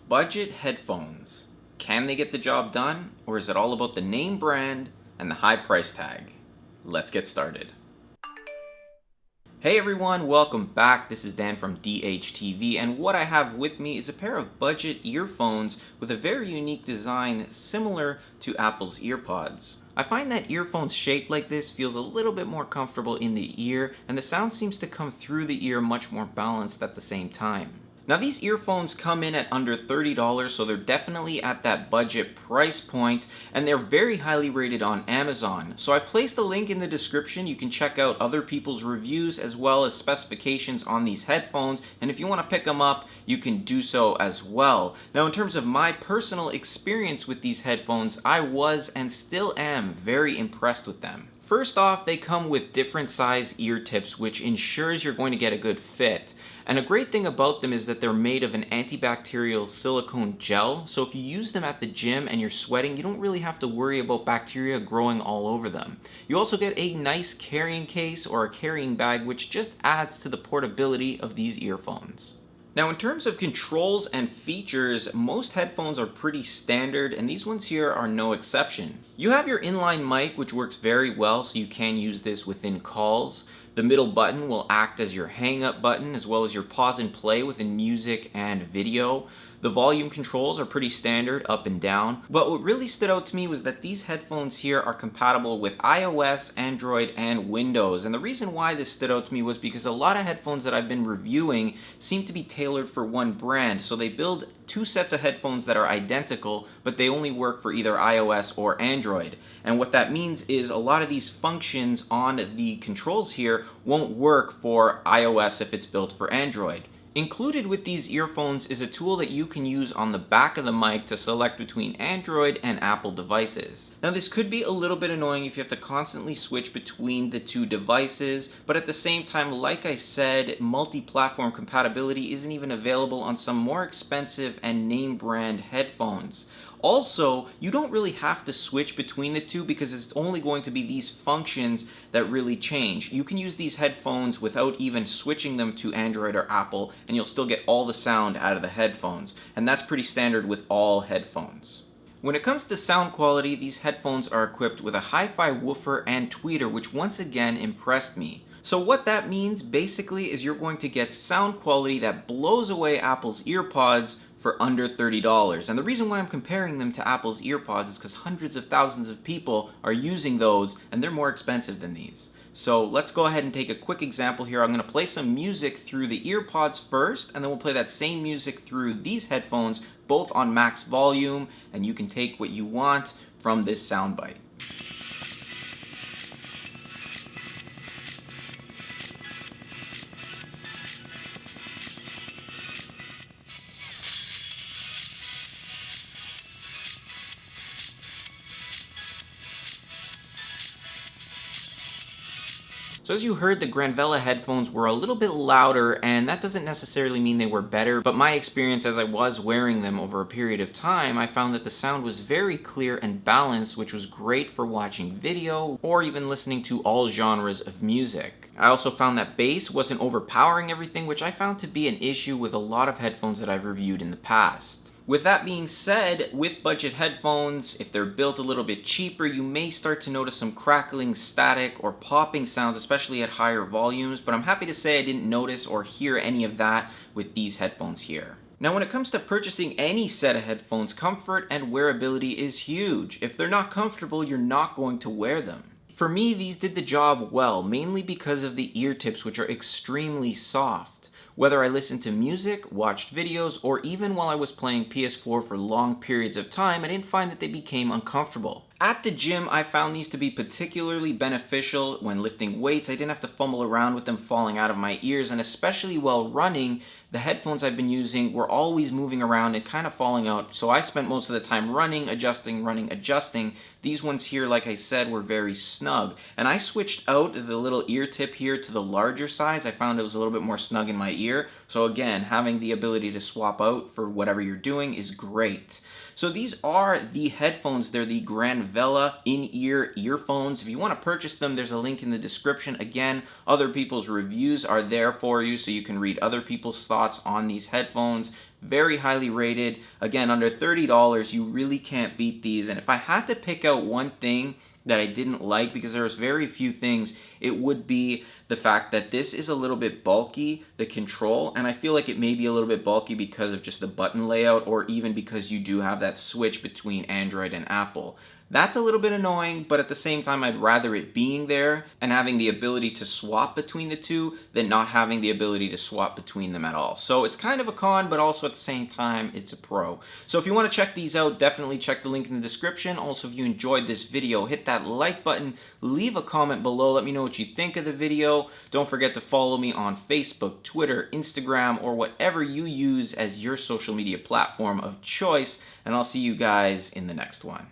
Budget headphones. Can they get the job done, or is it all about the name brand and the high price tag? Let's get started. Hey everyone, welcome back. This is Dan from DHTV, and what I have with me is a pair of budget earphones with a very unique design similar to Apple's EarPods. I find that earphones shaped like this feels a little bit more comfortable in the ear, and the sound seems to come through the ear much more balanced at the same time. Now these earphones come in at under $30, so they're definitely at that budget price point, and they're very highly rated on Amazon. So I've placed a link in the description. You can check out other people's reviews as well as specifications on these headphones, and if you want to pick them up, you can do so as well. Now in terms of my personal experience with these headphones, I was and still am very impressed with them. First off, they come with different size ear tips, which ensures you're going to get a good fit. And a great thing about them is that they're made of an antibacterial silicone gel, so if you use them at the gym and you're sweating, you don't really have to worry about bacteria growing all over them. You also get a nice carrying case or a carrying bag, which just adds to the portability of these earphones. Now in terms of controls and features, most headphones are pretty standard, and these ones here are no exception. You have your inline mic, which works very well, so you can use this within calls. The middle button will act as your hang-up button, as well as your pause and play within music and video. The volume controls are pretty standard, up and down, but what really stood out to me was that these headphones here are compatible with iOS, Android, and Windows. And the reason why this stood out to me was because a lot of headphones that I've been reviewing seem to be tailored for one brand. So they build two sets of headphones that are identical, but they only work for either iOS or Android. And what that means is a lot of these functions on the controls here won't work for iOS if it's built for Android. Included with these earphones is a tool that you can use on the back of the mic to select between Android and Apple devices. Now this could be a little bit annoying if you have to constantly switch between the two devices, but at the same time, like I said, multi-platform compatibility isn't even available on some more expensive and name brand headphones. Also, you don't really have to switch between the two because it's only going to be these functions that really change. You can use these headphones without even switching them to Android or Apple, and you'll still get all the sound out of the headphones. And that's pretty standard with all headphones. When it comes to sound quality, these headphones are equipped with a hi-fi woofer and tweeter, which once again impressed me. So what that means basically is you're going to get sound quality that blows away Apple's EarPods for under $30. And the reason why I'm comparing them to Apple's EarPods is because hundreds of thousands of people are using those, and they're more expensive than these. So let's go ahead and take a quick example here. I'm going to play some music through the EarPods first, and then we'll play that same music through these headphones, both on max volume, and you can take what you want from this soundbite. So as you heard, the GranVela headphones were a little bit louder, and that doesn't necessarily mean they were better, but my experience as I was wearing them over a period of time, I found that the sound was very clear and balanced, which was great for watching video or even listening to all genres of music. I also found that bass wasn't overpowering everything, which I found to be an issue with a lot of headphones that I've reviewed in the past. With that being said, with budget headphones, if they're built a little bit cheaper, you may start to notice some crackling, static, or popping sounds, especially at higher volumes, but I'm happy to say I didn't notice or hear any of that with these headphones here. Now when it comes to purchasing any set of headphones, comfort and wearability is huge. If they're not comfortable, you're not going to wear them. For me, these did the job well, mainly because of the ear tips, which are extremely soft. Whether I listened to music, watched videos, or even while I was playing PS4 for long periods of time, I didn't find that they became uncomfortable. At the gym, I found these to be particularly beneficial when lifting weights. I didn't have to fumble around with them falling out of my ears, and especially while running, the headphones I've been using were always moving around and kind of falling out, so I spent most of the time running, adjusting. These ones here, like I said, were very snug. And I switched out the little ear tip here to the larger size. I found it was a little bit more snug in my ear. So again, having the ability to swap out for whatever you're doing is great. So these are the headphones. They're the GranVela In-ear Earphones. If you want to purchase them, there's a link in the description. Again, other people's reviews are there for you so you can read other people's thoughts on these headphones. Very highly rated. Again, under $30, you really can't beat these. And if I had to pick out one thing that I didn't like, because there's very few things, it would be the fact that this is a little bit bulky, the control, and I feel like it may be a little bit bulky because of just the button layout, or even because you do have that switch between Android and Apple. That's a little bit annoying, but at the same time, I'd rather it being there and having the ability to swap between the two than not having the ability to swap between them at all. So it's kind of a con, but also at the same time, it's a pro. So if you want to check these out, definitely check the link in the description. Also, if you enjoyed this video, hit that like button, leave a comment below, let me know what you think of the video. Don't forget to follow me on Facebook, Twitter, Instagram, or whatever you use as your social media platform of choice, and I'll see you guys in the next one.